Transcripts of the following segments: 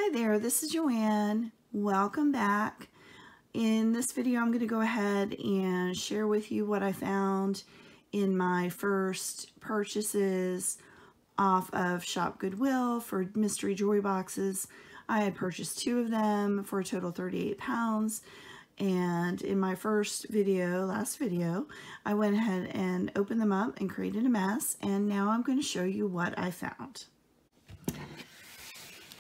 Hi there, this is Joanne. Welcome back. In this video, I'm going to go ahead and share with you what I found in my first purchases off of Shop Goodwill for mystery jewelry boxes. I had purchased 2 of them for a total of 38 pounds. And in my first video, last video, I went ahead and opened them up and created a mess. And now I'm going to show you what I found.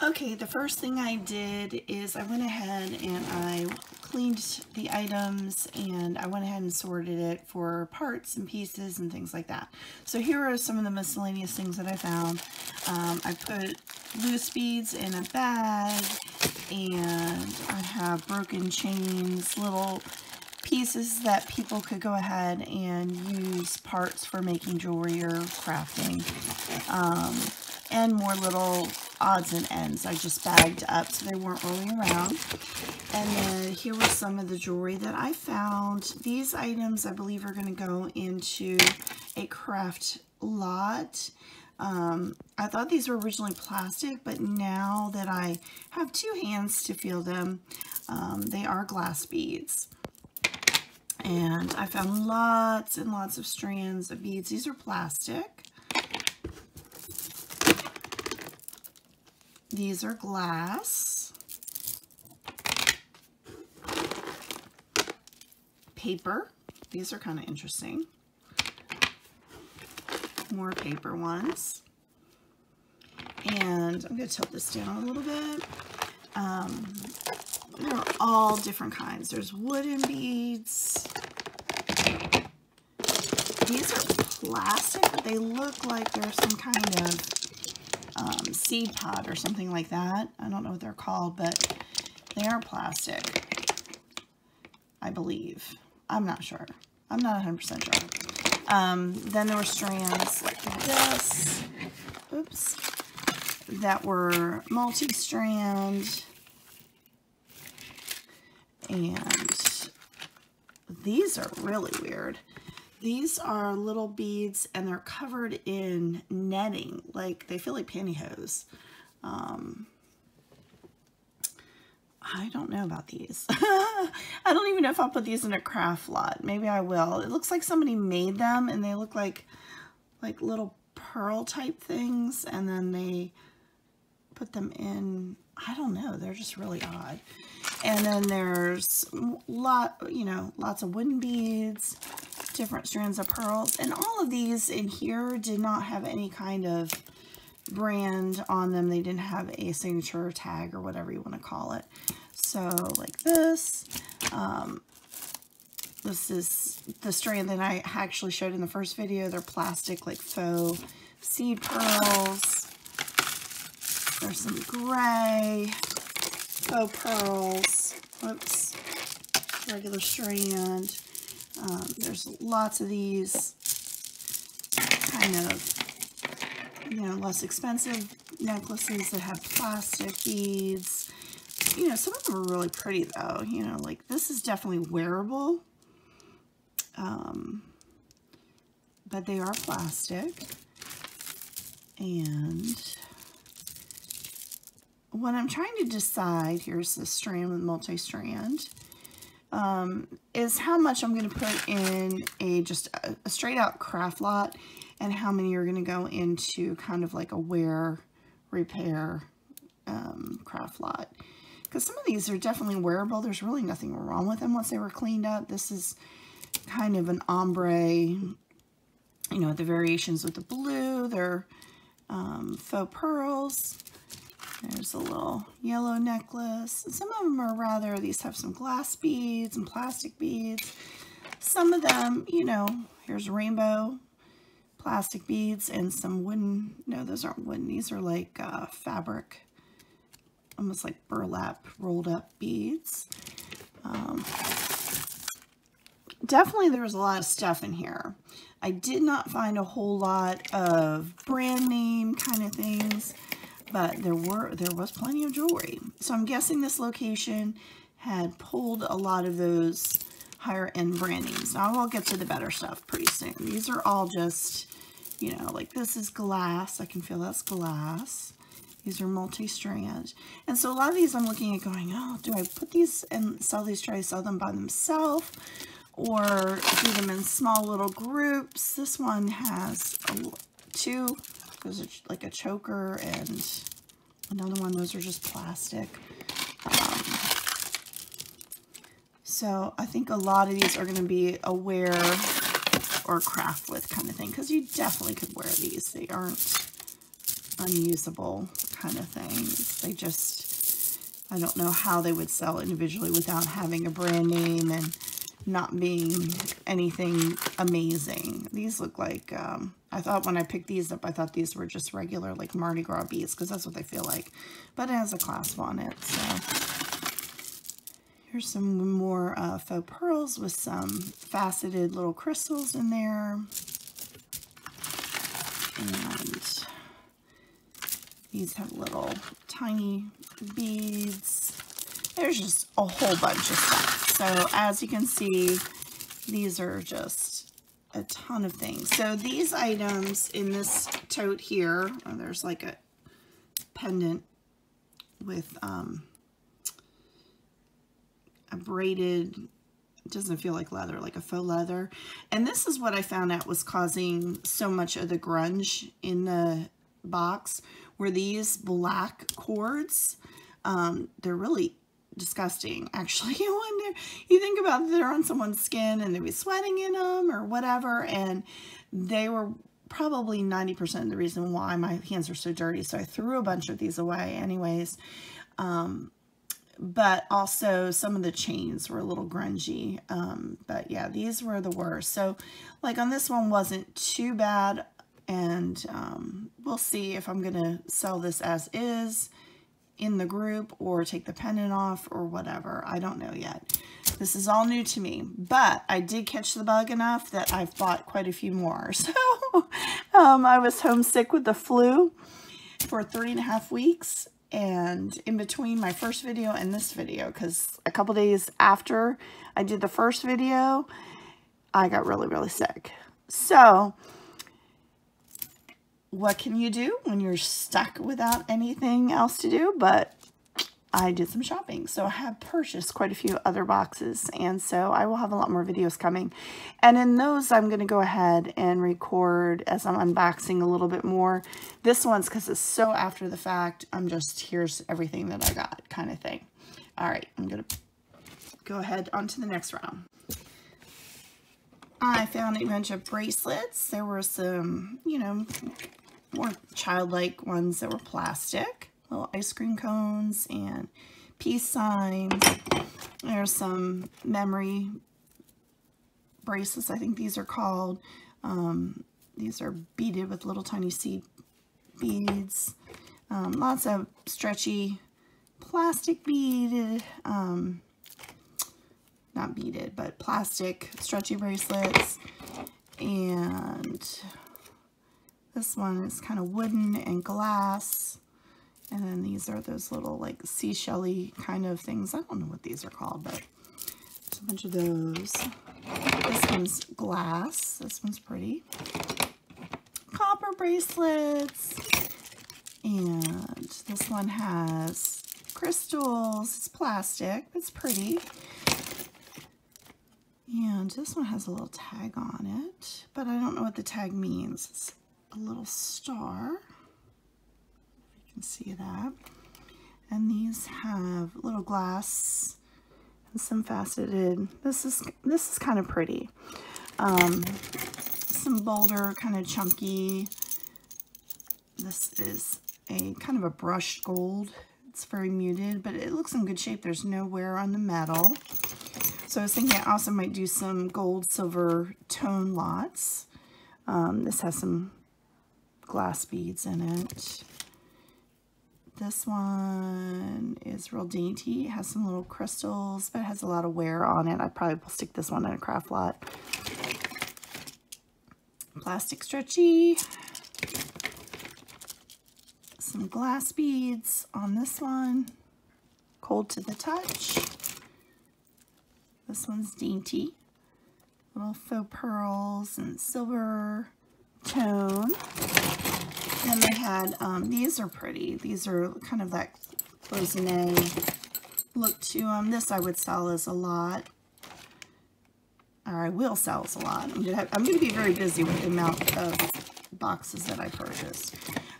Okay, the first thing I did is I went ahead and I cleaned the items and I went ahead and sorted it for parts and pieces and things like that. So here are some of the miscellaneous things that I found. I put loose beads in a bag, and I have broken chains, little pieces that people could go ahead and use parts for making jewelry or crafting, and more little odds and ends I just bagged up so they weren't rolling around. And then here was some of the jewelry that I found. These items I believe are going to go into a craft lot. I thought these were originally plastic, but now that I have 2 hands to feel them, they are glass beads. And I found lots and lots of strands of beads. These are plastic. These are glass. Paper. These are kind of interesting. More paper ones. And I'm going to tilt this down a little bit. They're all different kinds. There's wooden beads. These are plastic, but they look like they're some kind of seed pod or something like that. I don't know what they're called, but they are plastic, I believe. I'm not sure. I'm not 100% sure. Then there were strands like this, oops, that were multi-strand, and these are really weird. These are little beads and they're covered in netting, like they feel like pantyhose. I don't know about these. I don't even know if I'll put these in a craft lot. Maybe I will. It looks like somebody made them and they look like little pearl type things, and then they put them in, I don't know, they're just really odd. And then there's lots of wooden beads, different strands of pearls, and all of these in here did not have any kind of brand on them. They didn't have a signature tag or whatever you want to call it. So like this, this is the strand that I actually showed in the first video. They're plastic, like faux seed pearls. There's some gray faux pearls. Whoops, regular strand. There's lots of these kind of, less expensive necklaces that have plastic beads. Some of them are really pretty though. Like this is definitely wearable, but they are plastic. And what I'm trying to decide, here's the strand with multi-strand, is how much I'm going to put in just a straight out craft lot, and how many are going to go into kind of like a wear, repair craft lot. Because some of these are definitely wearable. There's really nothing wrong with them once they were cleaned up. This is kind of an ombre, the variations with the blue. They're faux pearls. There's a little yellow necklace. Some of them are these have some glass beads and plastic beads. Some of them, here's rainbow plastic beads and some wooden, no, those aren't wooden. These are like fabric, almost like burlap rolled up beads. Definitely there was a lot of stuff in here. I did not find a whole lot of brand name kind of things, but there was plenty of jewelry. So I'm guessing this location had pulled a lot of those higher end brand names. Now I'll get to the better stuff pretty soon. These are all just, like this is glass. I can feel that's glass. These are multi-strand. And so a lot of these I'm looking at going, oh, do I put these and sell these, try to sell them by themselves, or do them in small little groups? This one has two. There's like a choker and another one. Those are just plastic. So I think a lot of these are going to be a wear or craft with kind of thing, because you definitely could wear these. They aren't unusable kind of things. They just, I don't know how they would sell individually without having a brand name and not being anything amazing. These look like, I thought when I picked these up, I thought these were just regular like Mardi Gras beads, because that's what they feel like, but it has a clasp on it. So here's some more faux pearls with some faceted little crystals in there. And these have little tiny beads. There's just a whole bunch of stuff. So as you can see, these are just a ton of things. So these items in this tote here, there's like a pendant with a braided, it doesn't feel like leather, like a faux leather. And this is what I found out was causing so much of the grunge in the box, were these black cords. They're really disgusting, actually. You think about it, they're on someone's skin and they'd be sweating in them or whatever, and they were probably 90% of the reason why my hands are so dirty. So I threw a bunch of these away anyways. But also some of the chains were a little grungy. But yeah, these were the worst. So like on this one wasn't too bad. And we'll see if I'm going to sell this as is in the group or take the pendant off or whatever. I don't know yet. This is all new to me, but I did catch the bug enough that I've bought quite a few more. So I was homesick with the flu for 3.5 weeks. And in between my first video and this video, because a couple days after I did the first video, I got really, really sick. So what can you do when you're stuck without anything else to do? But I did some shopping. So I have purchased quite a few other boxes. And so I will have a lot more videos coming. And in those, I'm going to go ahead and record as I'm unboxing a little bit more. This one's because it's so after the fact. I'm just, here's everything that I got kind of thing. All right, I'm going to go ahead on to the next round. I found a bunch of bracelets. There were some, you know, more childlike ones that were plastic. Little ice cream cones and peace signs. There's some memory bracelets, I think these are called. These are beaded with little tiny seed beads. Lots of stretchy plastic beaded, not beaded, but plastic stretchy bracelets. And this one is kind of wooden and glass. And then these are those little like seashell-y kind of things. I don't know what these are called, but there's a bunch of those. This one's glass. This one's pretty. Copper bracelets. And this one has crystals. It's plastic. It's pretty. And this one has a little tag on it, but I don't know what the tag means. It's a little star. See that. And these have little glass and some faceted. This is kind of pretty. Some bolder, kind of chunky. This is a kind of a brushed gold. It's very muted, but it looks in good shape. There's no wear on the metal. So I was thinking I also might do some gold silver tone lots. This has some glass beads in it. This one is real dainty. It has some little crystals, but it has a lot of wear on it. I probably will stick this one in a craft lot. Plastic stretchy. Some glass beads on this one. Cold to the touch. This one's dainty. Little faux pearls and silver tone. Then they had, these are pretty. These are kind of that cloisonne look to them. This I would sell as a lot. Or I will sell as a lot. I'm going to be very busy with the amount of boxes that I purchased.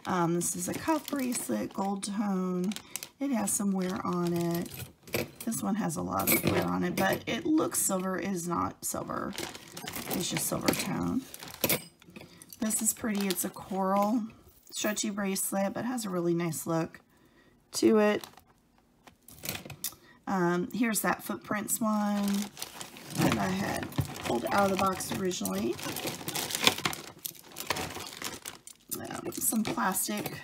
This is a cuff bracelet, gold tone. It has some wear on it. This one has a lot of wear on it, but it looks silver. It is not silver. It's just silver tone. This is pretty. It's a coral stretchy bracelet, but has a really nice look to it. Here's that footprints one that I had pulled out of the box originally. Some plastic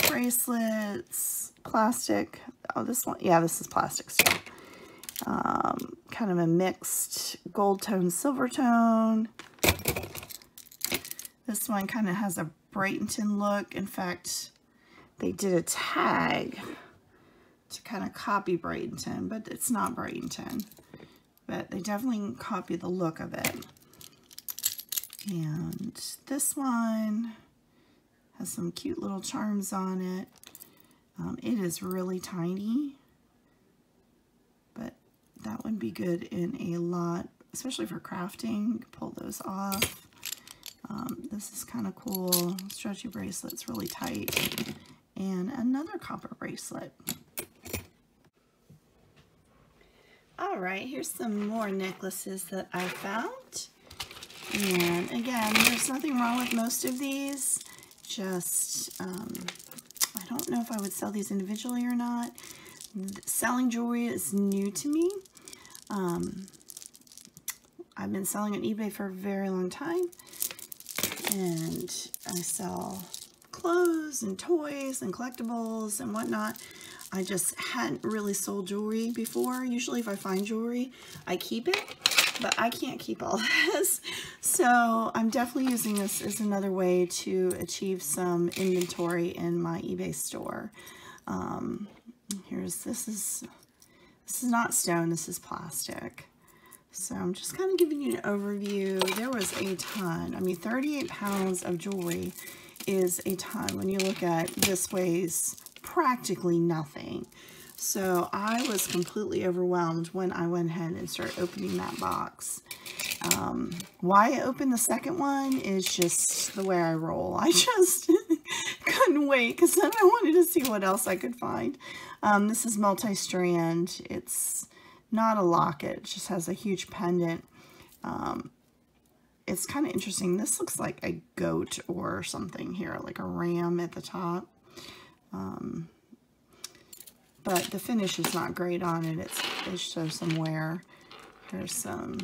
bracelets, plastic. Oh, this one, yeah, this is plastic still. Kind of a mixed gold tone, silver tone. This one kind of has a Bradenton look. In fact, they did a tag to kind of copy Bradenton, but it's not Bradenton. But they definitely copy the look of it. And this one has some cute little charms on it. It is really tiny, but that would be good in a lot, especially for crafting. Pull those off. This is kind of cool. Stretchy bracelet, it's really tight. And another copper bracelet. All right, here's some more necklaces that I found. And again, there's nothing wrong with most of these. Just, I don't know if I would sell these individually or not. Selling jewelry is new to me. I've been selling on eBay for a very long time. And I sell clothes and toys and collectibles and whatnot. I just hadn't really sold jewelry before. Usually if I find jewelry, I keep it, but I can't keep all this. So I'm definitely using this as another way to achieve some inventory in my eBay store. This is not stone, this is plastic. So I'm just kind of giving you an overview. There was a ton. I mean, 38 pounds of jewelry is a ton. When you look at this weighs practically nothing. So I was completely overwhelmed when I went ahead and started opening that box. Why I opened the second one is just the way I roll. I just couldn't wait because then I wanted to see what else I could find. This is multi-strand. It's not a locket. It just has a huge pendant. It's kind of interesting. This looks like a goat or something here, like a ram at the top. But the finish is not great on it. It shows some wear. Here's some,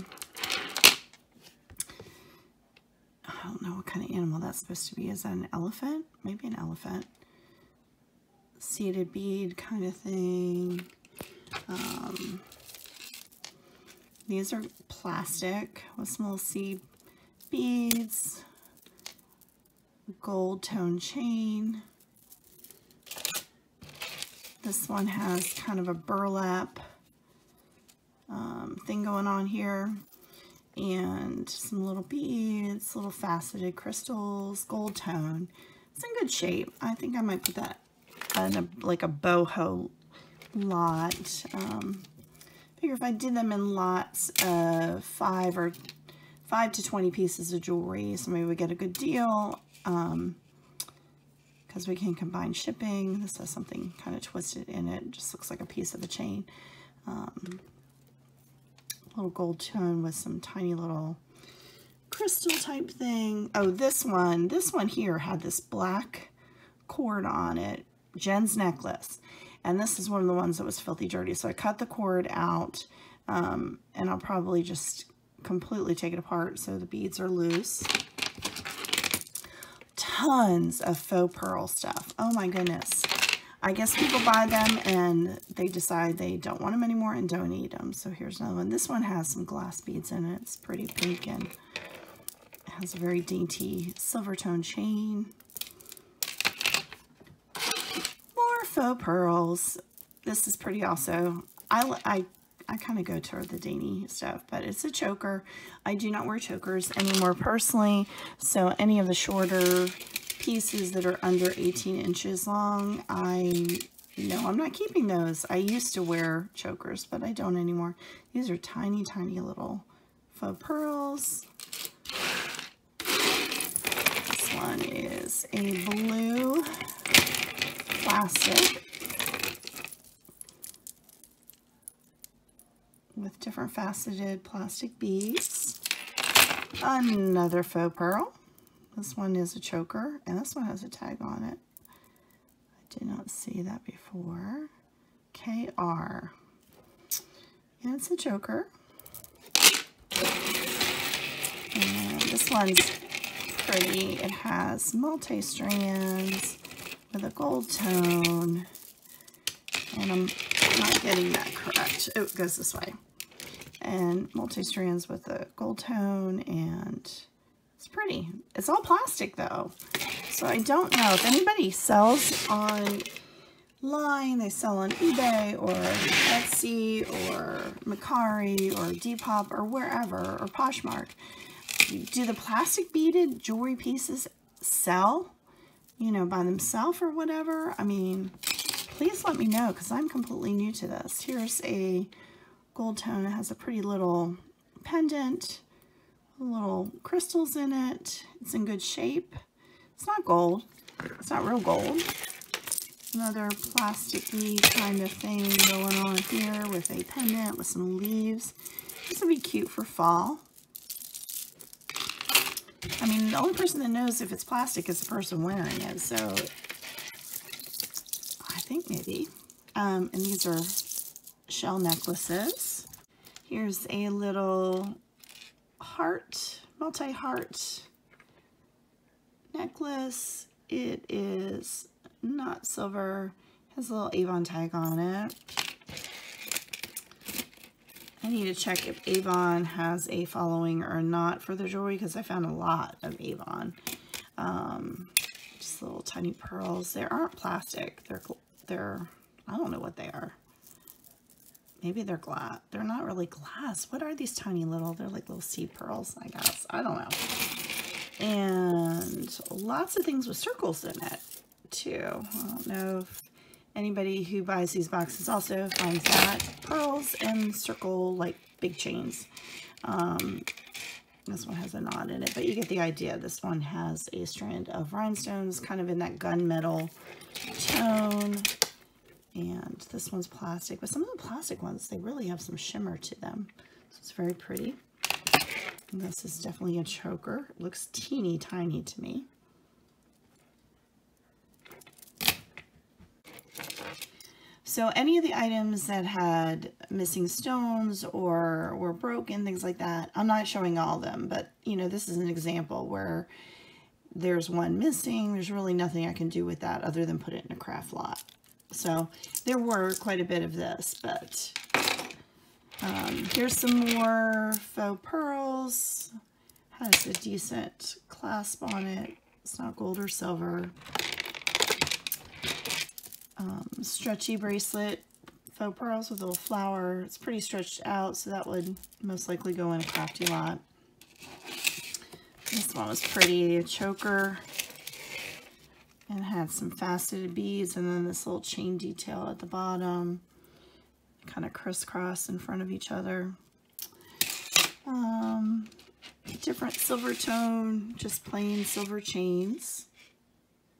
I don't know what kind of animal that's supposed to be. Is that an elephant? Maybe an elephant. Seated bead kind of thing. These are plastic with some little seed beads. Gold tone chain. This one has kind of a burlap thing going on here, and some little beads, little faceted crystals, gold tone. It's in good shape. I think I might put that in like a boho lot. Figure if I did them in lots of 5 to 20 pieces of jewelry, somebody would get a good deal. Because we can combine shipping. This has something kind of twisted in it. It just looks like a piece of a chain. Little gold tone with some tiny little crystal type thing. Oh, this one here had this black cord on it. Jen's necklace. And this is one of the ones that was filthy dirty. So I cut the cord out, and I'll probably just completely take it apart so the beads are loose. Tons of faux pearl stuff. Oh my goodness. I guess people buy them and they decide they don't want them anymore and don't eat them. So here's another one. This one has some glass beads in it. It's pretty pink and it has a very dainty silver tone chain. More faux pearls. This is pretty also. I kind of go toward the dainty stuff, but it's a choker. I do not wear chokers anymore personally, so any of the shorter pieces that are under 18 inches long, no, I'm not keeping those. I used to wear chokers, but I don't anymore. These are tiny, tiny little faux pearls. This one is a blue plastic with different faceted plastic beads. Another faux pearl. This one is a choker, and this one has a tag on it. I did not see that before. KR. And it's a choker. And this one's pretty. It has multi-strands with a gold tone. And I'm not getting that correct. Oh, it goes this way. And multi-strands with a gold tone, and it's pretty. It's all plastic though. So I don't know if anybody sells online, they sell on eBay or Etsy or Mercari or Depop or wherever, or Poshmark. Do the plastic beaded jewelry pieces sell, you know, by themselves or whatever? I mean, please let me know, because I'm completely new to this. Here's a gold tone. It has a pretty little pendant, little crystals in it. It's in good shape. It's not gold. It's not real gold. Another plasticky kind of thing going on here with a pendant with some leaves. This would be cute for fall. I mean, the only person that knows if it's plastic is the person wearing it, so I think maybe. And these are shell necklaces. Here's a little heart, multi-heart necklace. It is not silver, has a little Avon tag on it. I need to check if Avon has a following or not for the jewelry, because I found a lot of Avon. Just little tiny pearls. They aren't plastic. They're I don't know what they are. Maybe they're glass. They're not really glass. What are these tiny little? They're like little seed pearls, I guess. I don't know. And lots of things with circles in it too. I don't know if anybody who buys these boxes also finds that. Pearls and circle, like big chains. This one has a knot in it, but you get the idea. This one has a strand of rhinestones, kind of in that gunmetal tone. And this one's plastic, but some of the plastic ones, they really have some shimmer to them. So it's very pretty. And this is definitely a choker. It looks teeny tiny to me. So any of the items that had missing stones or were broken, things like that, I'm not showing all of them, but you know, this is an example where there's one missing. There's really nothing I can do with that other than put it in a craft lot. So there were quite a bit of this, but here's some more faux pearls. Has a decent clasp on it. It's not gold or silver. Stretchy bracelet, faux pearls with a little flower. It's pretty stretched out, so that would most likely go in a crafty lot. This one was pretty, a choker, and had some faceted beads, and then this little chain detail at the bottom, kind of crisscross in front of each other. Different silver tone, just plain silver chains.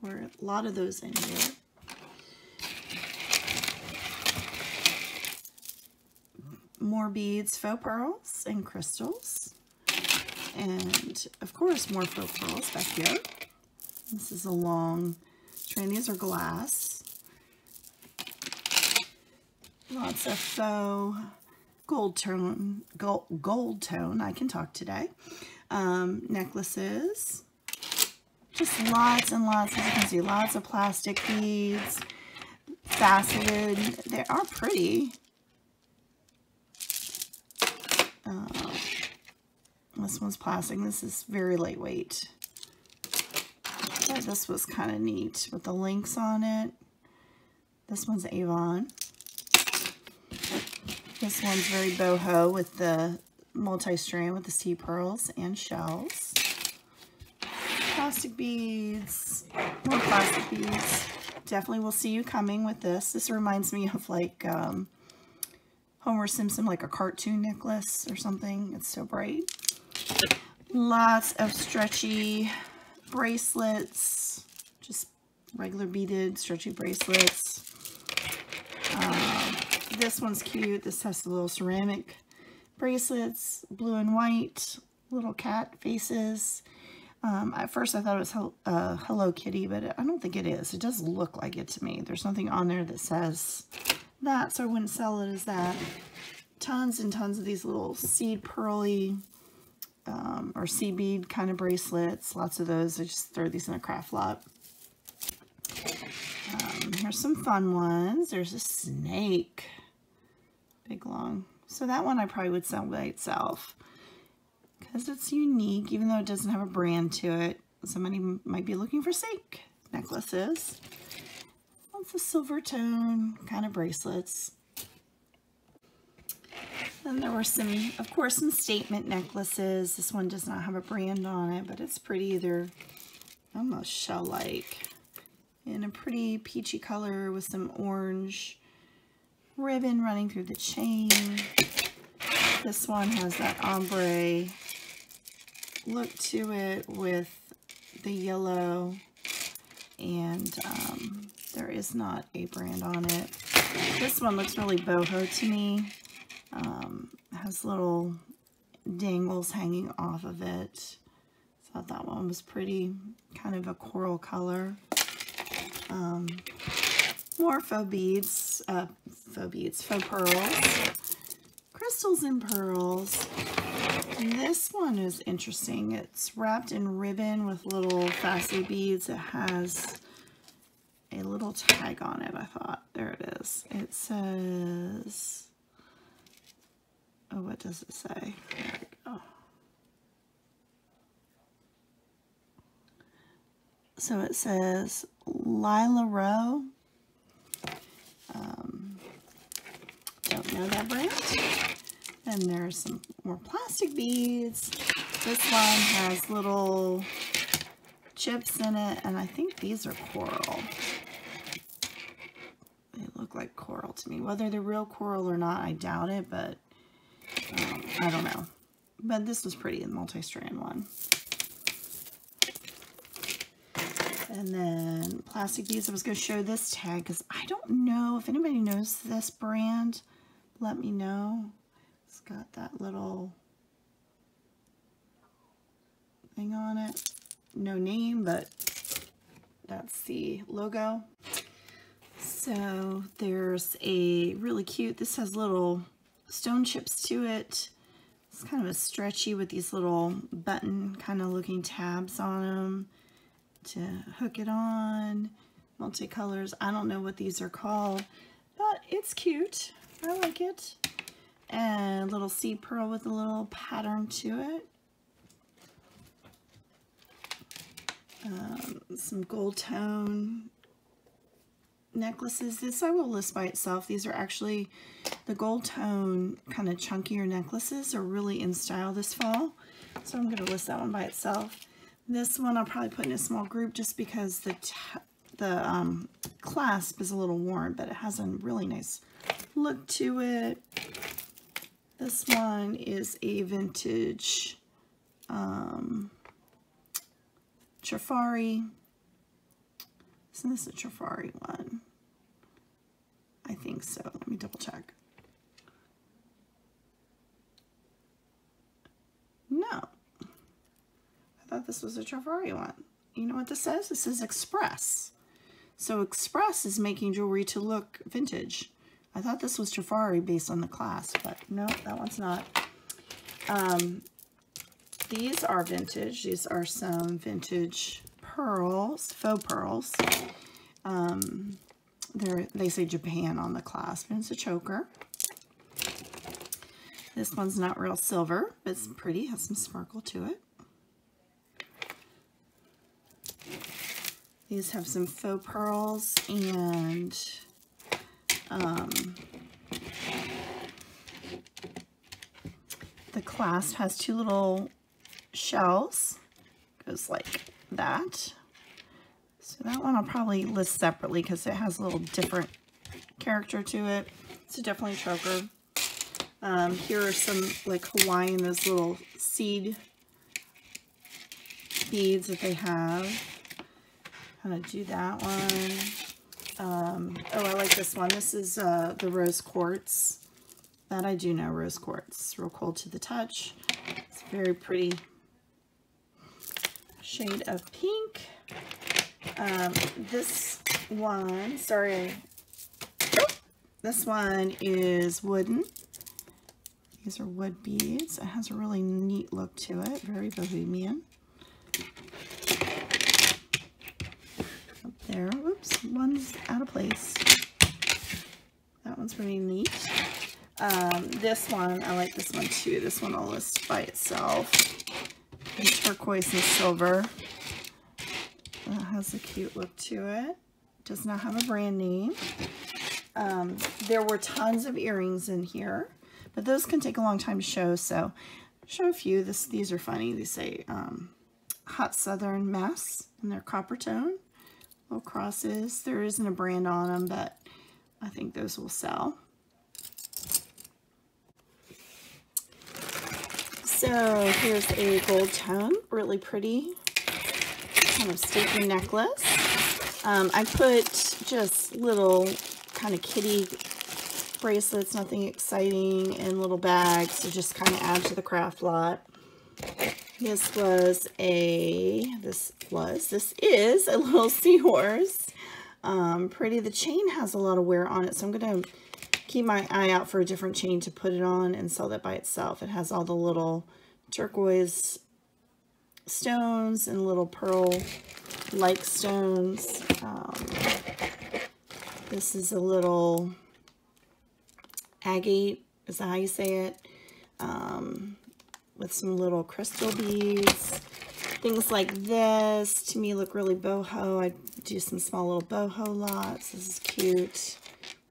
There are a lot of those in here. More beads, faux pearls and crystals, and of course more faux pearls back here. This is a long strand. These are glass. Lots of faux gold tone. I can talk today. Necklaces. Just lots and lots. As you can see, lots of plastic beads, faceted. They are pretty. This one's plastic. This is very lightweight. But this was kind of neat with the links on it. This one's Avon. This one's very boho with the multi-strand with the seed pearls and shells. Plastic beads. more plastic beads. Definitely will see you coming with this. This reminds me of like Homer Simpson, like a cartoon necklace or something. It's so bright. Lots of stretchy bracelets, just regular beaded stretchy bracelets. This one's cute. This has the little ceramic bracelets, blue and white, little cat faces. At first I thought it was Hello Kitty, but I don't think it is. It does look like it to me. There's nothing on there that says that, so I wouldn't sell it as that. Tons and tons of these little seed pearly or seed bead kind of bracelets. Lots of those. I just throw these in a craft lot. Here's some fun ones. There's a snake. Big long. So that one I probably would sell by itself because it's unique, even though it doesn't have a brand to it. Somebody might be looking for snake necklaces. Lots of silver tone kind of bracelets. Then there were some, of course, some statement necklaces. This one does not have a brand on it, but it's pretty. They're almost shell-like in a pretty peachy color with some orange ribbon running through the chain. This one has that ombre look to it with the yellow, and there is not a brand on it. This one looks really boho to me. Has little dangles hanging off of it. Thought that one was pretty, kind of a coral color. More faux beads, faux pearls, crystals and pearls. And this one is interesting. It's wrapped in ribbon with little facet beads. It has a little tag on it, I thought. There it is. It says, oh, what does it say? There we go. So it says Lila Rowe. Don't know that brand. And there's some more plastic beads. This one has little chips in it, and I think these are coral. They look like coral to me. Whether they're real coral or not, I doubt it, but I don't know. But this was pretty, the multi-strand one. And then plastic beads. I was going to show this tag because I don't know if anybody knows this brand. Let me know. It's got that little thing on it. No name, but that's the logo. So there's a really cute, this has little stone chips to it. It's kind of a stretchy with these little button kind of looking tabs on them to hook it on. Multicolors. I don't know what these are called, but it's cute. I like it. And a little seed pearl with a little pattern to it. Some gold tone necklaces. This I will list by itself. These are actually the gold tone kind of chunkier necklaces are really in style this fall. So I'm going to list that one by itself. This one I'll probably put in a small group just because the clasp is a little worn, but it has a really nice look to it. This one is a vintage Trifari. Isn't this a Trifari one? I think so. Let me double check. No. I thought this was a Trifari one. You know what this says? This says Express. So Express is making jewelry to look vintage. I thought this was Trifari based on the clasp, but no, that one's not. These are vintage. These are some vintage pearls, faux pearls. They say Japan on the clasp, and it's a choker. This one's not real silver, but it's pretty, has some sparkle to it. These have some faux pearls, and the clasp has two little shells, goes like that. So that one I'll probably list separately because it has a little different character to it. It's definitely a choker. Here are some like Hawaiian, those little seed beads that they have. I'm gonna do that one. Oh, I like this one. This is the rose quartz. That I do know, rose quartz. It's real cold to the touch. It's a very pretty shade of pink. This one, this one is wooden. These are wood beads. It has a really neat look to it, very bohemian. Up there, whoops, one's out of place. That one's pretty neat. This one, I like this one too. This one I'll list by itself. And turquoise and silver. That has a cute look to it. Does not have a brand name. There were tons of earrings in here, but those can take a long time to show, so show a few. These are funny. These say Hot Southern Mess, and they're copper tone. Little crosses. There isn't a brand on them, but I think those will sell. So here's a gold tone, really pretty, kind of stately necklace. I put just little kind of kitty bracelets, nothing exciting, in little bags to just kind of add to the craft lot. This is a little seahorse. Pretty. The chain has a lot of wear on it, so I'm going to keep my eye out for a different chain to put it on and sell that by itself. It has all the little turquoise stones and little pearl-like stones. This is a little agate, is that how you say it? With some little crystal beads. Things like this, to me, look really boho. I do some small little boho lots. This is cute.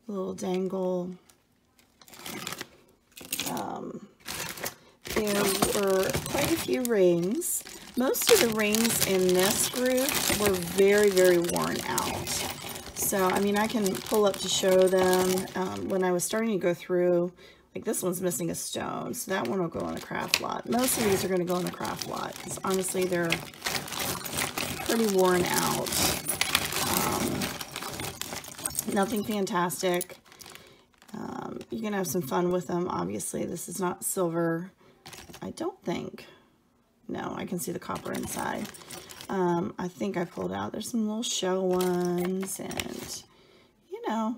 A little dangle. There were quite a few rings. Most of the rings in this group were very, very worn out. So, I mean, I can pull up to show them. When I was starting to go through, like this one's missing a stone, so that one will go on the craft lot. Most of these are going to go on the craft lot, because honestly, they're pretty worn out. Nothing fantastic. You can have some fun with them, obviously. This is not silver, I don't think. No, I can see the copper inside. I think I pulled out. There's some little shell ones, and, you know,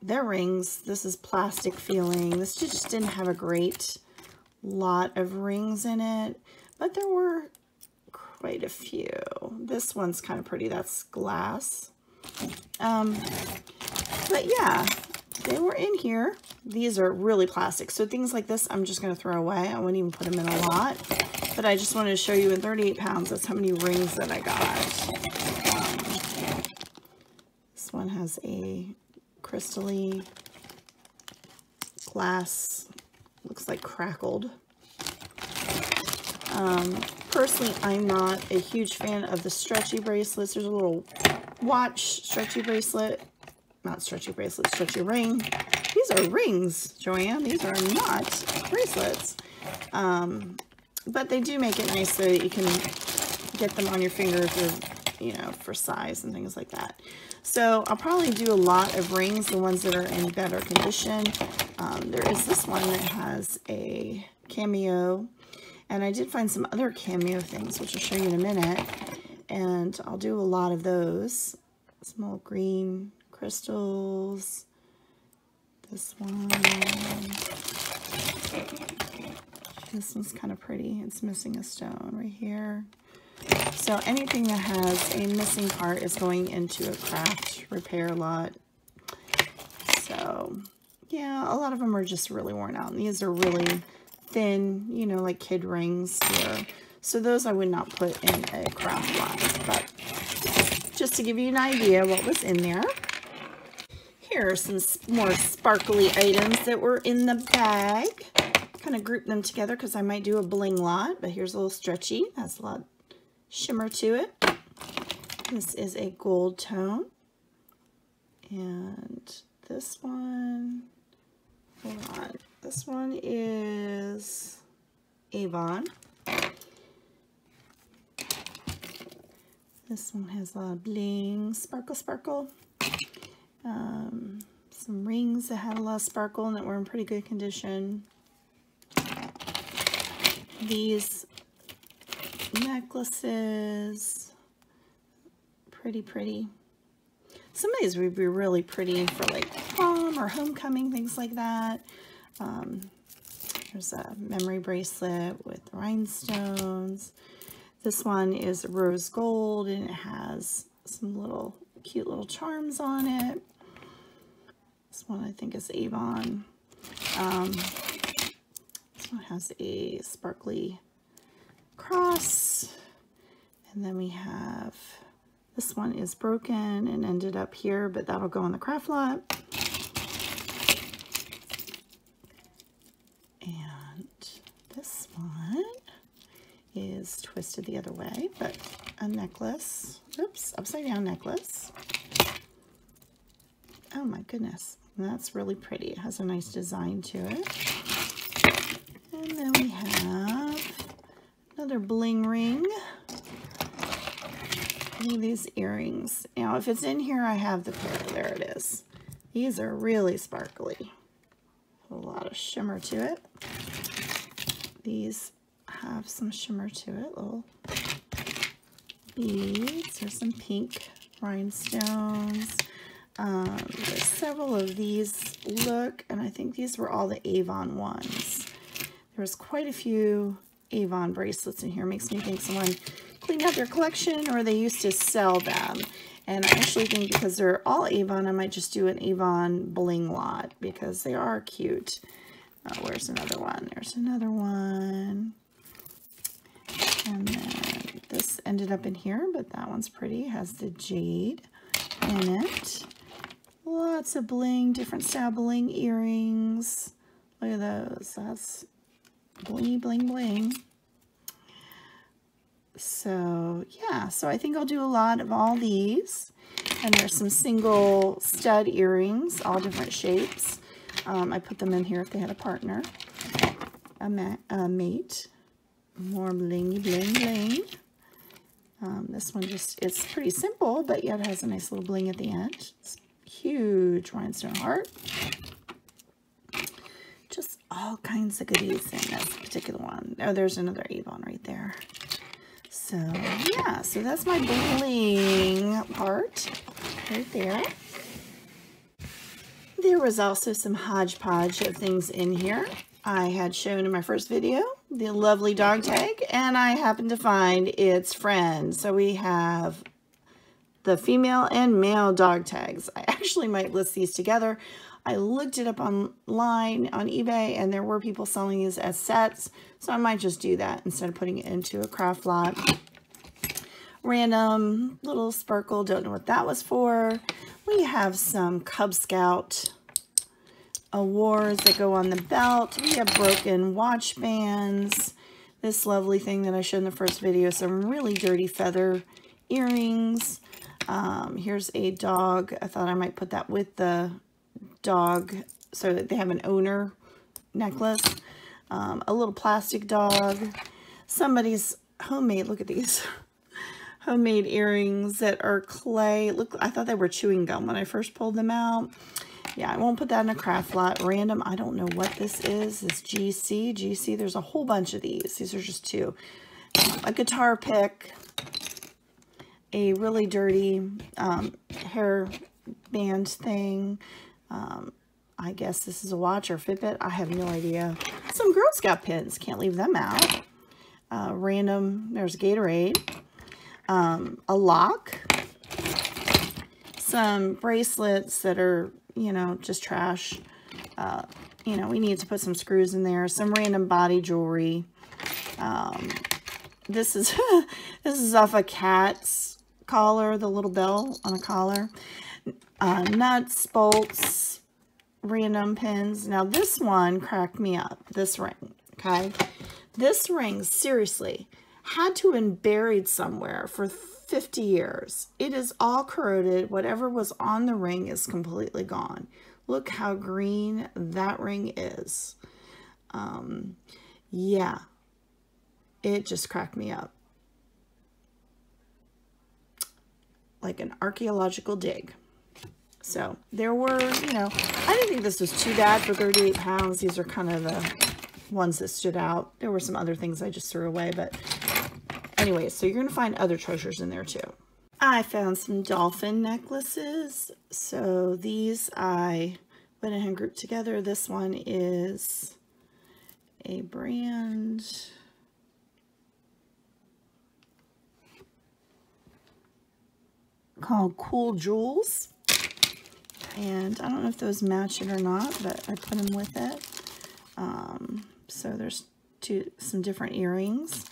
they're rings. This is plastic feeling. This just didn't have a great lot of rings in it, but there were quite a few. This one's kind of pretty. That's glass. But yeah, they were in here. These are really plastic. So things like this, I'm just going to throw away. I wouldn't even put them in a lot. But I just wanted to show you in 38 pounds, that's how many rings that I got. This one has a crystally glass, looks like crackled. Personally, I'm not a huge fan of the stretchy bracelets. There's a little watch stretchy bracelet, not stretchy bracelet, stretchy ring. These are rings, Joanne. These are not bracelets. But they do make it nice so that you can get them on your fingers, or, you know, for size and things like that. So I'll probably do a lot of rings, the ones that are in better condition. There is this one that has a cameo, and I did find some other cameo things, which I'll show you in a minute, and I'll do a lot of those. Small green crystals. This one. This one's kind of pretty. It's missing a stone right here. So anything that has a missing part is going into a craft repair lot. So yeah, a lot of them are just really worn out. And these are really thin, you know, like kid rings here. So those I would not put in a craft lot. But just to give you an idea what was in there. Here are some more sparkly items that were in the bag. Kind of group them together because I might do a bling lot. But here's a little stretchy. Has a lot of shimmer to it. This is a gold tone. And this one, hold on, this one is Avon. This one has a lot of bling, sparkle, sparkle. Some rings that had a lot of sparkle and that were in pretty good condition. These necklaces, pretty. Some of these would be really pretty for like prom or homecoming, things like that. There's a memory bracelet with rhinestones. This one is rose gold and it has some little cute little charms on it. This one I think is Avon. This one has a sparkly cross. And then we have, this one is broken and ended up here, but that'll go on the craft lot. And this one is twisted the other way, but a necklace. Oops, upside down necklace. Oh my goodness, that's really pretty. It has a nice design to it. And then we have another bling ring. Look at these earrings. Now, if it's in here, I have the pair. There it is. These are really sparkly. A lot of shimmer to it. These have some shimmer to it. Little beads. There's some pink rhinestones. There's several of these look, and I think these were all the Avon ones. There's quite a few Avon bracelets in here. Makes me think someone cleaned out their collection or they used to sell them. And I actually think because they're all Avon, I might just do an Avon bling lot because they are cute. Where's another one? There's another one. And then this ended up in here, but that one's pretty. It has the jade in it. Lots of bling, different style bling earrings. Look at those. That's bling, bling, bling. So yeah, so I think I'll do a lot of all these. And there's some single stud earrings, all different shapes. I put them in here if they had a partner, a mate. More blingy, bling, bling. This one just, it's pretty simple, but yet it has a nice little bling at the end. It's huge rhinestone heart. Just all kinds of goodies in this particular one. Oh, there's another Avon right there. So yeah, so that's my bling part right there. There was also some hodgepodge of things in here. I had shown in my first video the lovely dog tag, and I happened to find its friend. So we have the female and male dog tags. I actually might list these together. I looked it up online on eBay, and there were people selling these as sets, so I might just do that instead of putting it into a craft lot. Random little sparkle, don't know what that was for. We have some Cub Scout awards that go on the belt. We have broken watch bands. This lovely thing that I showed in the first video, some really dirty feather earrings. Here's a dog. I thought I might put that with the dog so that they have an owner necklace. A little plastic dog. Somebody's homemade, look at these. Homemade earrings that are clay. Look, I thought they were chewing gum when I first pulled them out. Yeah, I won't put that in a craft lot. Random, I don't know what this is. This GC, there's a whole bunch of these. These are just two. A guitar pick. A really dirty hair band thing. I guess this is a watch or Fitbit. I have no idea. Some Girl Scout pins. Can't leave them out. Random, there's Gatorade. A lock. Some bracelets that are, you know, just trash. You know, we need to put some screws in there. Some random body jewelry. This is this is off a cat's collar, the little bell on a collar. Nuts, bolts, random pins. Now this one cracked me up. This ring, okay? This ring, seriously, had to have been buried somewhere for 50 years. It is all corroded. Whatever was on the ring is completely gone. Look how green that ring is. Yeah, it just cracked me up. Like an archaeological dig. So there were, you know, I didn't think this was too bad for 38 pounds. These are kind of the ones that stood out. There were some other things I just threw away, but anyway, so you're going to find other treasures in there too. I found some dolphin necklaces. So these I went ahead and grouped together. This one is a brand called Cool Jewels. And I don't know if those match it or not, but I put them with it. So there's some different earrings.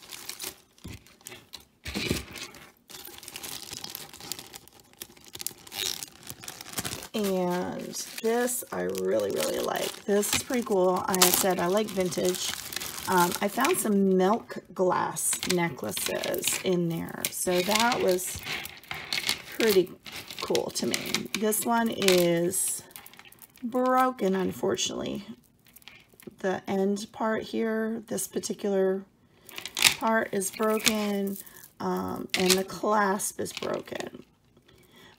And this I really, really like. This is pretty cool. I said I like vintage. I found some milk glass necklaces in there. So that was pretty cool to me. This one is broken, unfortunately. The end part here, this particular part is broken, and the clasp is broken.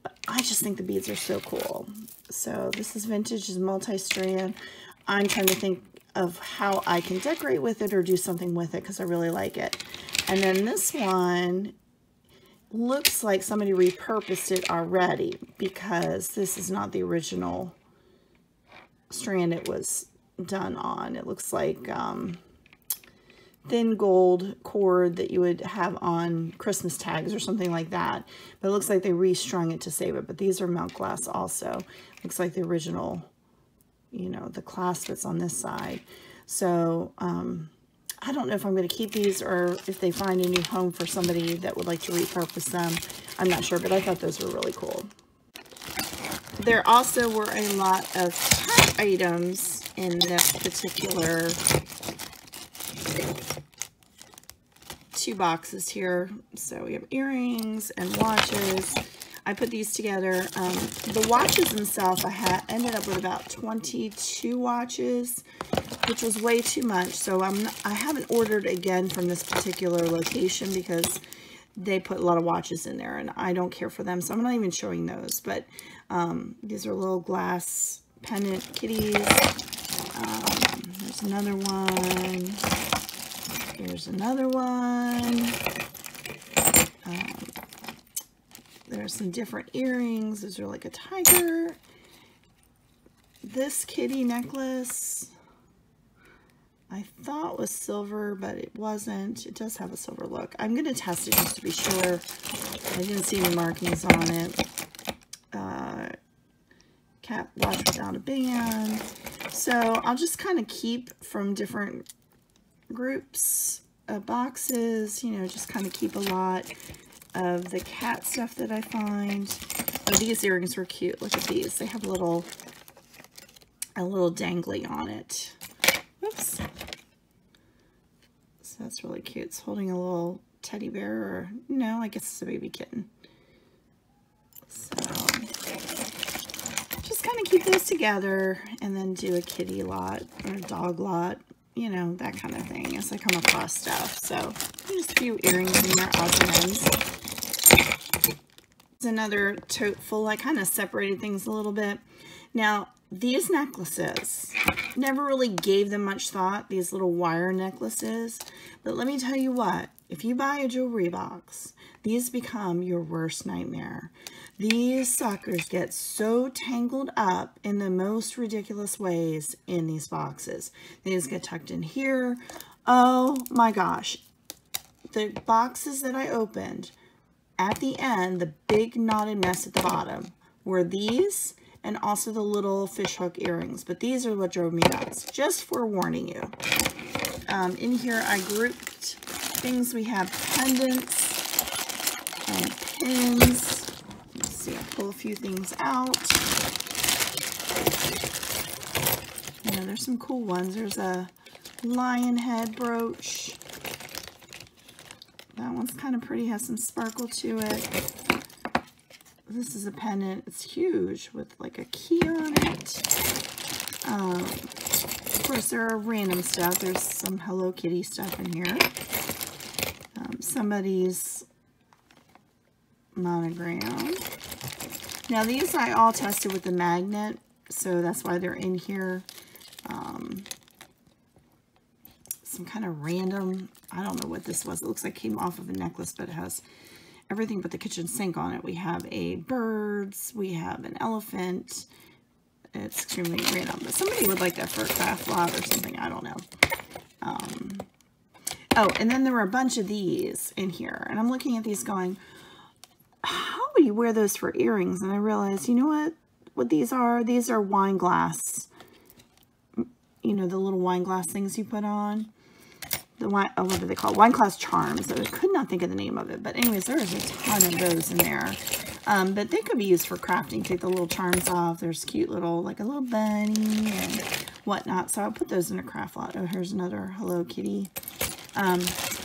But I just think the beads are so cool. So this is vintage, is multi-strand. I'm trying to think of how I can decorate with it or do something with it because I really like it. And then this one looks like somebody repurposed it already because this is not the original strand it was done on. It looks like thin gold cord that you would have on Christmas tags or something like that. But it looks like they restrung it to save it. But these are milk glass also. Looks like the original, you know, the clasp that's on this side. So I don't know if I'm going to keep these or if they find a new home for somebody that would like to repurpose them. I'm not sure, but I thought those were really cool. There also were a lot of cat items in this particular 2 boxes here. So we have earrings and watches. I put these together. The watches themselves, I ended up with about 22 watches, which was way too much. So I haven't ordered again from this particular location because they put a lot of watches in there and I don't care for them. So I'm not even showing those. But these are little glass pendant kitties. There's another one. Here's another one. There's some different earrings. Those are like a tiger. This kitty necklace I thought was silver, but it wasn't. It does have a silver look. I'm going to test it just to be sure. I didn't see any markings on it. Cat watch without a band. So I'll just kind of keep from different groups of boxes, you know, just kind of keep a lot of the cat stuff that I find. Oh, these earrings were cute. Look at these. They have a little dangly on it. Oops. So that's really cute. It's holding a little teddy bear, or no, I guess it's a baby kitten. So just kind of keep those together and then do a kitty lot or a dog lot, you know, that kind of thing as I come across stuff. So just a few earrings in there, odds and ends. There's another tote full. I kind of separated things a little bit. Now, these necklaces, never really gave them much thought, these little wire necklaces. But let me tell you what, if you buy a jewelry box, these become your worst nightmare. These suckers get so tangled up in the most ridiculous ways in these boxes. They just get tucked in here. Oh my gosh. The boxes that I opened, at the end, the big knotted mess at the bottom were these and also the little fishhook earrings. But these are what drove me nuts, just forewarning you. In here, I grouped things. We have pendants and pins. Let's see, I'll pull a few things out. You know, there's some cool ones. There's a lion head brooch. That one's kind of pretty, has some sparkle to it. This is a pendant. It's huge with like a key on it. Of course, there are random stuff. There's some Hello Kitty stuff in here. Somebody's monogram. Now these I all tested with the magnet, so that's why they're in here. Some kind of random, I don't know what this was. It looks like it came off of a necklace, but it has everything but the kitchen sink on it. We have a birds, we have an elephant. It's extremely random, but somebody would like that for a craft lot or something. I don't know. Oh, and then there were a bunch of these in here, and I'm looking at these going, how would you wear those for earrings? And I realized, you know what these are? These are wine glass. You know, the little wine glass things you put on. The wine, oh, what do they call it? Wine glass charms. I could not think of the name of it. But anyways, there's a ton of those in there. But they could be used for crafting. Take the little charms off. There's cute little, like a little bunny and whatnot. So I'll put those in a craft lot. Oh, here's another Hello Kitty.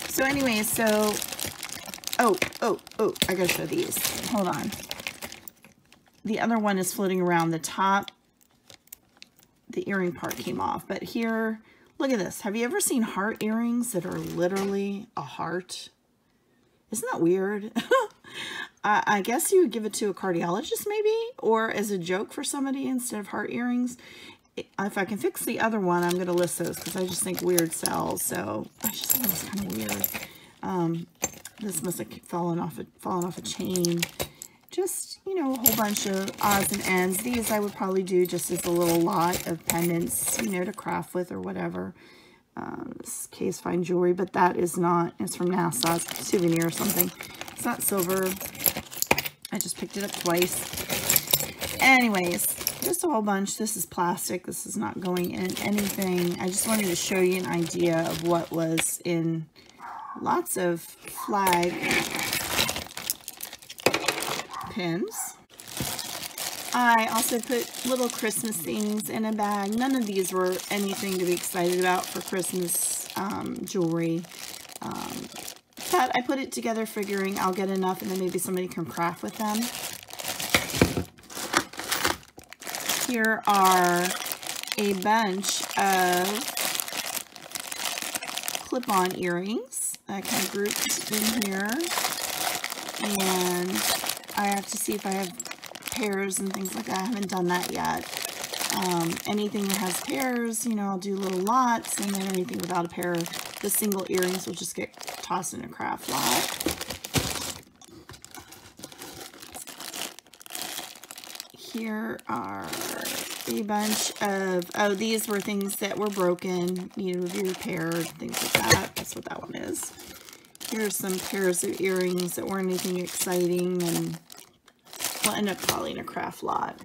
So anyways, so, oh, I gotta show these. Hold on. The other one is floating around the top. The earring part came off. But here, look at this. Have you ever seen heart earrings that are literally a heart? Isn't that weird? I guess you would give it to a cardiologist maybe, or as a joke for somebody instead of heart earrings. If I can fix the other one, I'm going to list those because I just think weird sells. So I just think it was kind of weird. This must have fallen off a chain. Just, you know, a whole bunch of odds and ends. These I would probably do just as a little lot of pendants, you know, to craft with or whatever. This case fine jewelry, but that is not, it's from NASA. It's a souvenir or something. It's not silver. I just picked it up twice. Anyways, just a whole bunch. This is plastic. This is not going in anything. I just wanted to show you an idea of what was in lots of flag pins. I also put little Christmas things in a bag. None of these were anything to be excited about for Christmas jewelry. But I put it together figuring I'll get enough and then maybe somebody can craft with them. Here are a bunch of clip-on earrings that I kind of grouped in here. And I have to see if I have pairs and things like that. I haven't done that yet. Anything that has pairs, you know, I'll do little lots, and then anything without a pair, the single earrings will just get tossed in a craft lot. Here are a bunch of, oh, these were things that were broken, needed to be repaired, things like that. That's what that one is. Here's some pairs of earrings that weren't anything exciting, and we'll end up probably in a craft lot.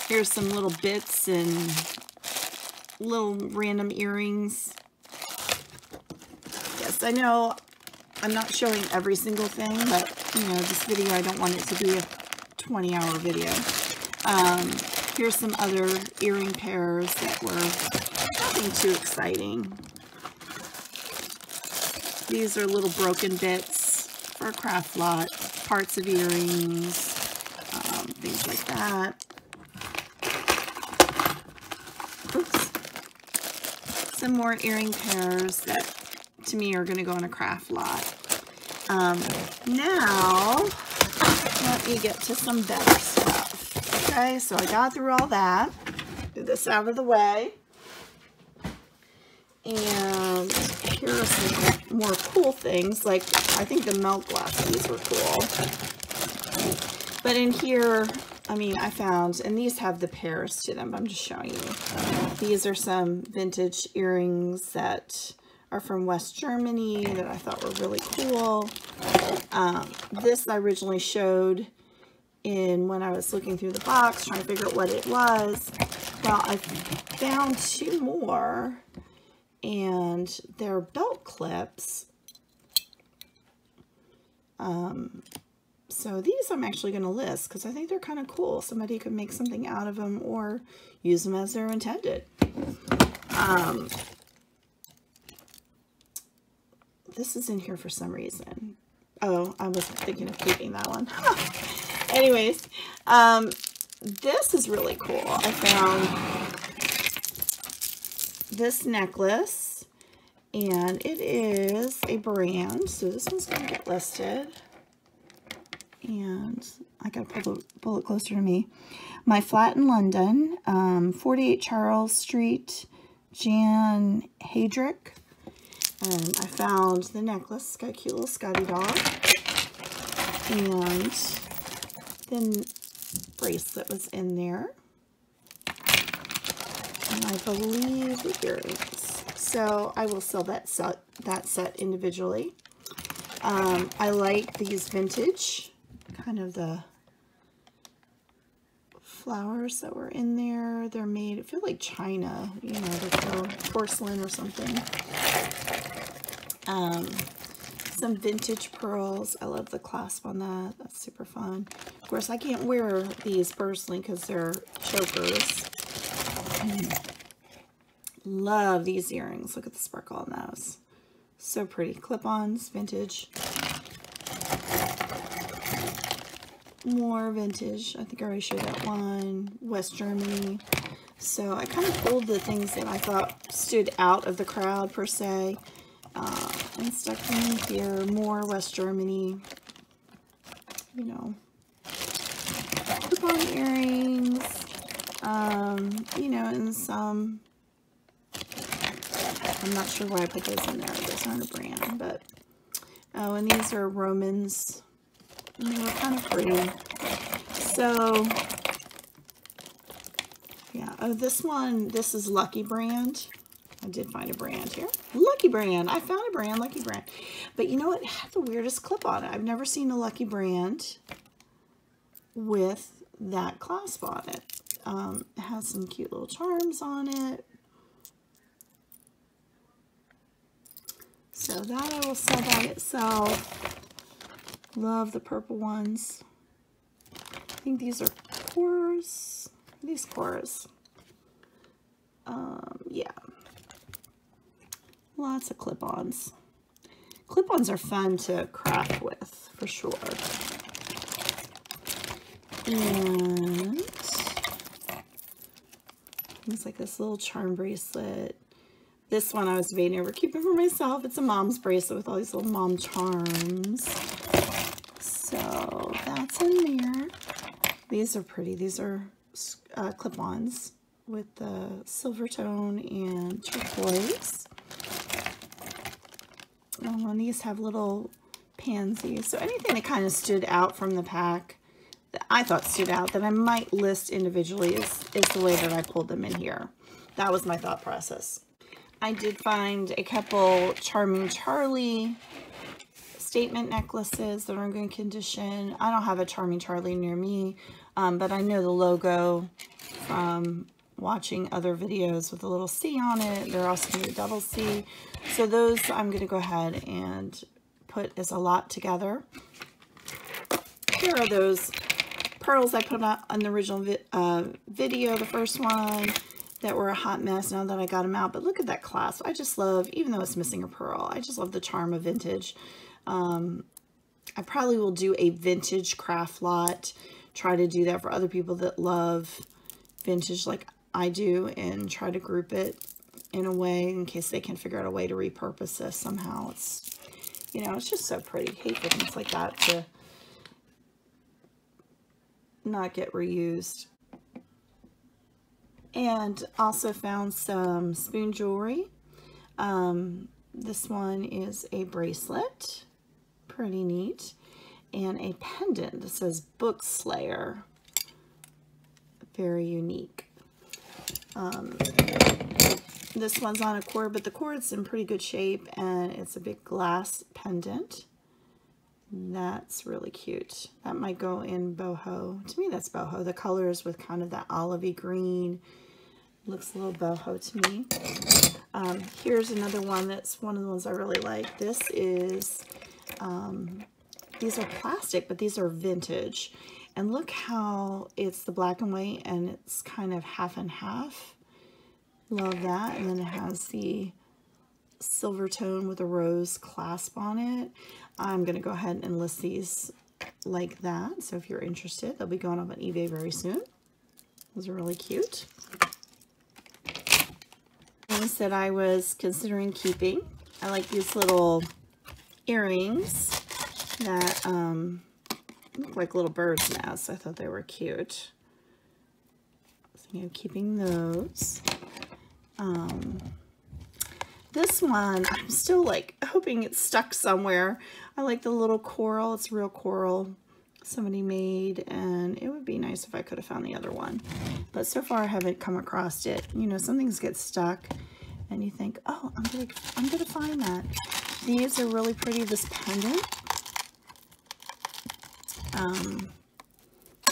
Here's some little bits and little random earrings. Yes, I know I'm not showing every single thing, but, you know, this video, I don't want it to be a 20-hour video. Here's some other earring pairs that were nothing too exciting. These are little broken bits for a craft lot, parts of earrings, things like that. Oops. Some more earring pairs that to me are going to go in a craft lot. Now, let me get to some better stuff. Okay, so I got through all that. Get this out of the way. And here are some more cool things. Like, I think the milk glasses were cool. But in here, I mean, I found, and these have the pairs to them, but I'm just showing you. These are some vintage earrings that are from West Germany that I thought were really cool. This I originally showed when I was looking through the box, trying to figure out what it was. Well, I found two more, and they're belt clips. So these I'm actually going to list because I think they're kind of cool. Somebody could make something out of them or use them as they're intended. this is in here for some reason. Oh, I was thinking of keeping that one. Anyways, this is really cool. I found this necklace, and it is a brand. So this one's going to get listed. And I got to pull it closer to me. My flat in London, 48 Charles Street, Jan Heydrich. And I found the necklace. It's got a cute little Scotty dog. And then bracelet was in there. And I believe the earrings. So I will sell that set individually. I like these vintage, kind of the flowers that were in there. They're made, I feel like china, you know, they're porcelain or something. Some vintage pearls. I love the clasp on that. That's super fun. Of course, I can't wear these personally because they're chokers. Love these earrings. Look at the sparkle on those. So pretty. Clip-ons, vintage. More vintage. I think I already showed that one. West Germany. So I kind of pulled the things that I thought stood out of the crowd per se. And stuck them in here. More West Germany. You know. Clip-on earrings. You know, and some. I'm not sure why I put those in there. Those aren't a brand, but. Oh, and these are Romans. And they were kind of pretty. So, yeah. Oh, this one, this is Lucky Brand. I did find a brand here. Lucky Brand. I found a brand, Lucky Brand. But you know what? It had the weirdest clip on it. I've never seen a Lucky Brand with that clasp on it. It has some cute little charms on it. So that I will sell by itself. Love the purple ones. I think these are cores. These cores. Yeah. Lots of clip-ons. Clip-ons are fun to craft with, for sure. And things like this little charm bracelet. This one I was debating over keeping for myself. It's a mom's bracelet with all these little mom charms. So that's in there. These are pretty. These are clip-ons with the silver tone and turquoise. Oh, and these have little pansies. So anything that kind of stood out from the pack that I thought stood out that I might list individually is the way that I pulled them in here. That was my thought process. I did find a couple Charming Charlie statement necklaces that are in good condition. I don't have a Charming Charlie near me, but I know the logo from watching other videos with a little C on it. They're also going to be a double C. So those I'm going to go ahead and put as a lot together. Here are those pearls I put out on the original video, the first one, that were a hot mess now that I got them out. But look at that clasp. I just love, even though it's missing a pearl, I just love the charm of vintage. I probably will do a vintage craft lot, try to do that for other people that love vintage like I do, and try to group it in a way in case they can figure out a way to repurpose this somehow. It's, you know, it's just so pretty. Hate for things like that to not get reused. And also found some spoon jewelry. This one is a bracelet, pretty neat, and a pendant that says Book Slayer, very unique. This one's on a cord, but the cord's in pretty good shape, and it's a big glass pendant. That's really cute. That might go in boho. To me, that's boho. The colors with kind of that olivey green looks a little boho to me. Here's another one that's one of the ones I really like. This is, these are plastic, but these are vintage. And look how it's the black and white, and it's kind of half and half. Love that. And then it has the silver tone with a rose clasp on it. I'm going to go ahead and list these like that. So if you're interested, they'll be going up on eBay very soon. Those are really cute. Things that I was considering keeping. I like these little earrings that look like little birds' nests. I thought they were cute. So I'm keeping those. This one, I'm still like hoping it's stuck somewhere. I like the little coral. It's real coral somebody made, and it would be nice if I could have found the other one. But so far I haven't come across it. You know, some things get stuck and you think, oh, I'm gonna find that. These are really pretty, this pendant.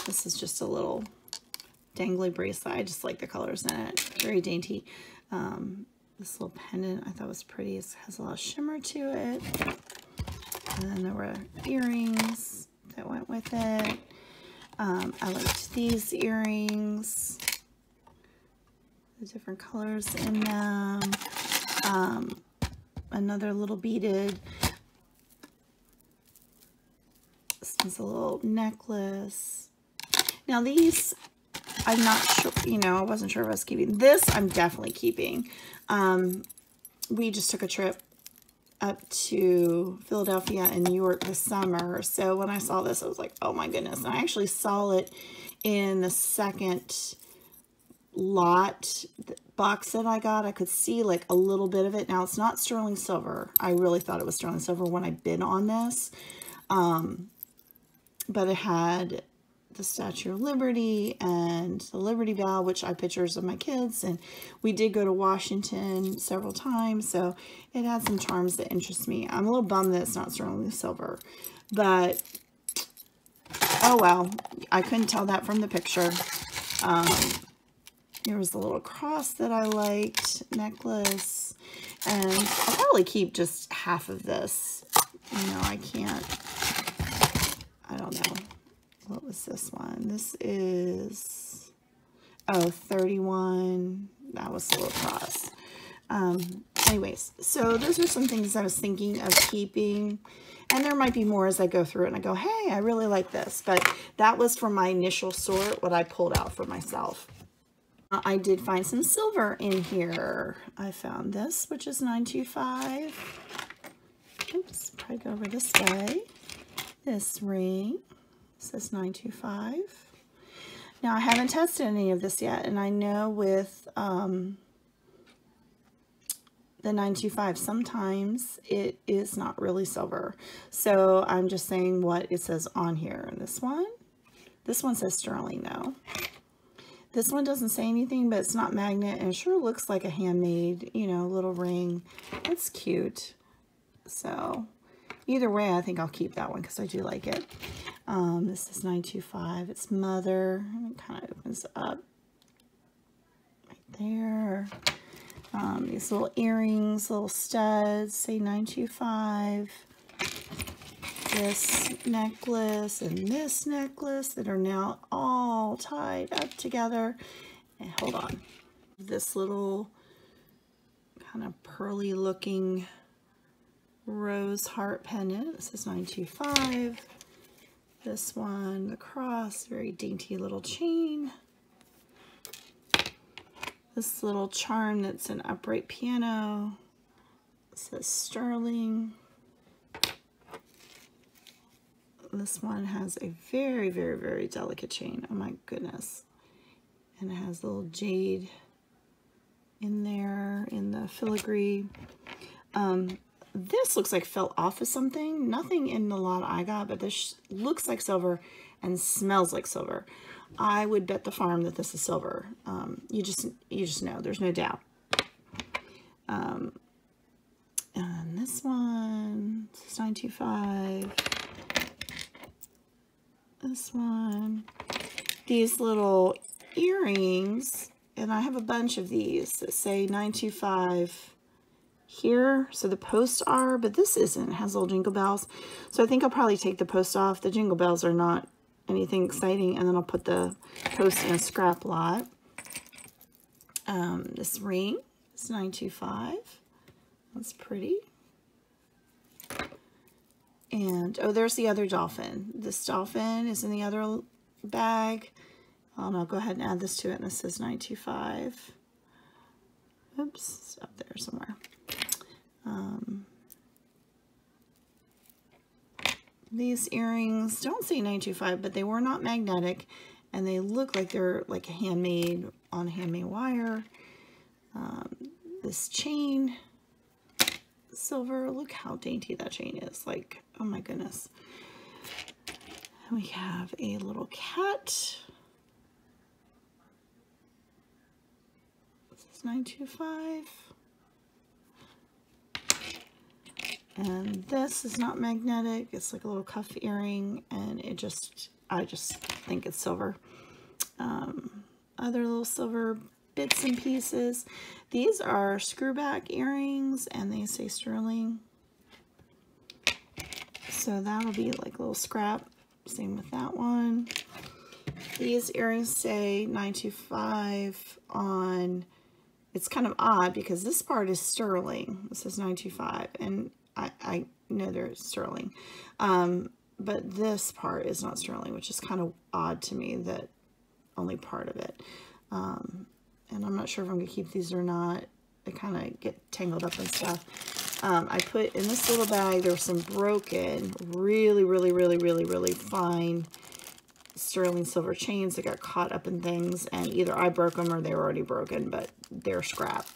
This is just a little dangly bracelet. I just like the colors in it. Very dainty. This little pendant I thought was pretty. It has a lot of shimmer to it. And then there were earrings that went with it. I liked these earrings. The different colors in them. Another little beaded. This is a little necklace. Now these, I'm not sure, you know, I wasn't sure if I was keeping. This I'm definitely keeping. We just took a trip up to Philadelphia and New York this summer. So when I saw this, I was like, oh my goodness. And I actually saw it in the second lot box that I got. I could see like a little bit of it. Now it's not sterling silver. I really thought it was sterling silver when I bid on this. But it had the Statue of Liberty and the Liberty Bell, which I have pictures of my kids, and we did go to Washington several times, so it had some charms that interest me. I'm a little bummed that it's not sterling silver, but oh well, I couldn't tell that from the picture. There was a little cross that I liked, necklace, and I'll probably keep just half of this. You know, I don't know. What was this one? This is, oh, 31. That was the little cross. Anyways, so those are some things I was thinking of keeping. And there might be more as I go through it and I go, hey, I really like this. But that was for my initial sort, what I pulled out for myself. I did find some silver in here. I found this, which is 925. Oops, probably go over this way. This ring says 925. Now I haven't tested any of this yet, and I know with the 925 sometimes it is not really silver. So I'm just saying what it says on here. And this one says sterling though. This one doesn't say anything, but it's not magnet, and it sure looks like a handmade, you know, little ring. It's cute. So either way, I think I'll keep that one because I do like it. This is 925. It's Mother. It kind of opens up right there. These little earrings, little studs, say 925. This necklace and this necklace that are now all tied up together. And hold on. This little kind of pearly looking rose heart pendant. This is 925. This one, the cross, very dainty little chain. This little charm that's an upright piano. It says sterling. This one has a very, very, very delicate chain. Oh my goodness. And it has a little jade in there in the filigree. This looks like fell off of something. Nothing in the lot I got, but this looks like silver and smells like silver. I would bet the farm that this is silver. You just know. There's no doubt. And this one, this is 925. This one. These little earrings, and I have a bunch of these that say 925. Here, so the posts are, but this isn't. It has little jingle bells. So I think I'll probably take the post off. The jingle bells are not anything exciting, and then I'll put the post in a scrap lot. This ring is 925. That's pretty. And, oh, there's the other dolphin. This dolphin is in the other bag. I'll go ahead and add this to it, and this says 925. Oops, it's up there somewhere. These earrings don't say 925, but they were not magnetic, and they look like they're like handmade on handmade wire. This chain, silver, look how dainty that chain is. Like, oh my goodness. And we have a little cat. This is 925. And this is not magnetic. It's like a little cuff earring, and I just think it's silver. Other little silver bits and pieces. These are screwback earrings, and they say sterling. So that'll be like a little scrap. Same with that one. These earrings say 925 on. It's kind of odd because this part is sterling. It says 925, and I know they're sterling, but this part is not sterling, which is kind of odd to me, that only part of it. And I'm not sure if I'm going to keep these or not. They kind of get tangled up and stuff. I put in this little bag, there were some broken, really fine sterling silver chains that got caught up in things, and either I broke them or they were already broken, but they're scrap.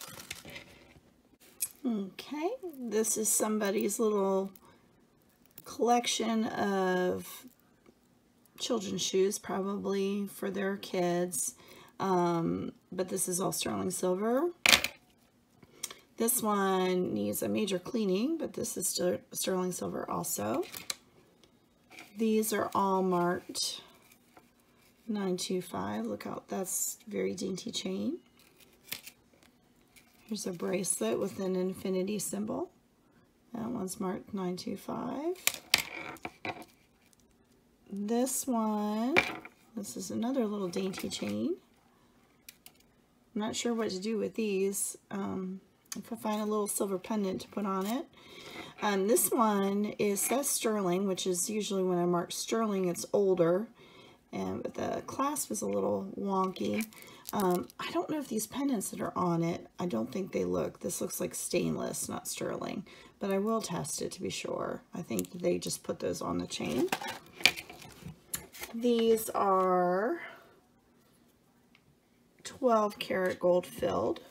Okay, this is somebody's little collection of children's shoes, probably for their kids, but this is all sterling silver. This one needs a major cleaning, but this is sterling silver also. These are all marked 925. Look out, that's very dainty chain. Here's a bracelet with an infinity symbol. That one's marked 925. This one, this is another little dainty chain. I'm not sure what to do with these. If I find a little silver pendant to put on it. This one says sterling, which is usually when I mark sterling, it's older. But the clasp is a little wonky. I don't know if these pendants that are on it, I don't think they look. This looks like stainless, not sterling. But I will test it to be sure. I think they just put those on the chain. These are 12 karat gold filled.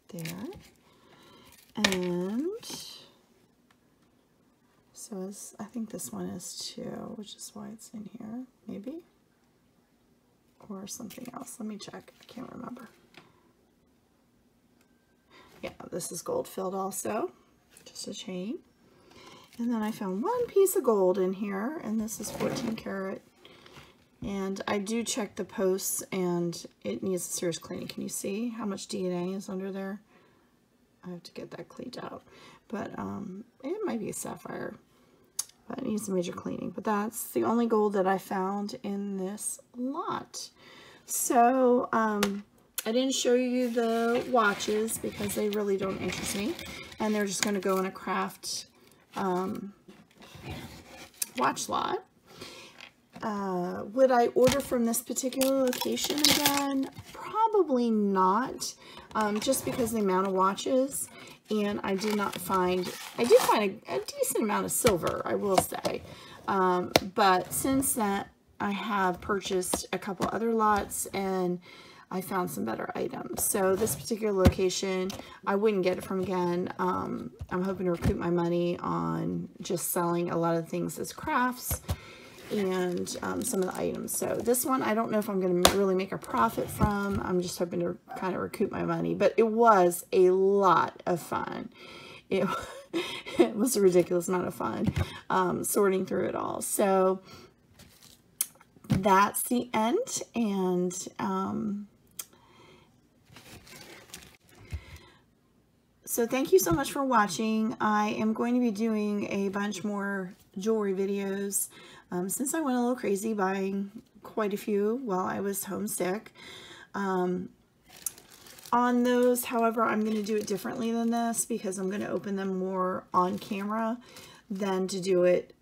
There. And so I think this one is too, which is why it's in here, maybe. Or something else. Let me check. I can't remember. Yeah, this is gold filled also. Just a chain. And then I found one piece of gold in here, and this is 14 karat. And I do check the posts, and it needs a serious cleaning. Can you see how much DNA is under there? I have to get that cleaned out. But it might be a sapphire, but it needs a major cleaning. But that's the only gold that I found in this lot. So I didn't show you the watches because they really don't interest me. And they're just going to go in a craft watch lot. Would I order from this particular location again? Probably not, just because the amount of watches, and I did find a decent amount of silver, I will say. But since that, I have purchased a couple other lots, and I found some better items. So this particular location, I wouldn't get it from again. I'm hoping to recoup my money on just selling a lot of things as crafts and some of the items. So this one, I don't know if I'm going to really make a profit from. I'm just hoping to kind of recoup my money. But it was a lot of fun. It was a ridiculous amount of fun sorting through it all. So that's the end. And so thank you so much for watching. I am going to be doing a bunch more jewelry videos since I went a little crazy buying quite a few while I was homesick. On those, however, I'm going to do it differently than this because I'm going to open them more on camera than to do it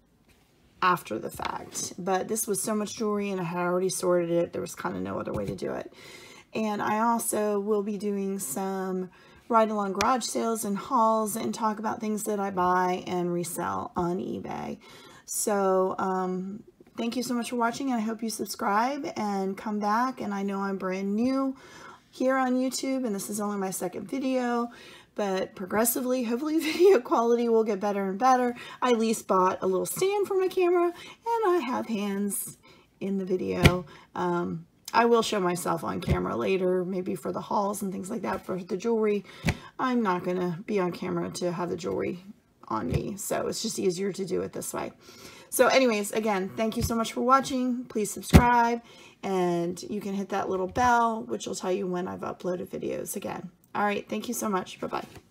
after the fact. But this was so much jewelry and I had already sorted it. There was kind of no other way to do it. And I also will be doing some ride-along garage sales and hauls and talk about things that I buy and resell on eBay. So thank you so much for watching. I hope you subscribe and come back. And I know I'm brand new here on YouTube and this is only my second video, but progressively, hopefully video quality will get better and better. I at least bought a little stand for my camera and I have hands in the video. I will show myself on camera later, maybe for the hauls and things like that. For the jewelry, I'm not going to be on camera to have the jewelry on me, so it's just easier to do it this way. So anyways, again, thank you so much for watching. Please subscribe, and you can hit that little bell, which will tell you when I've uploaded videos again. All right, thank you so much. Bye-bye.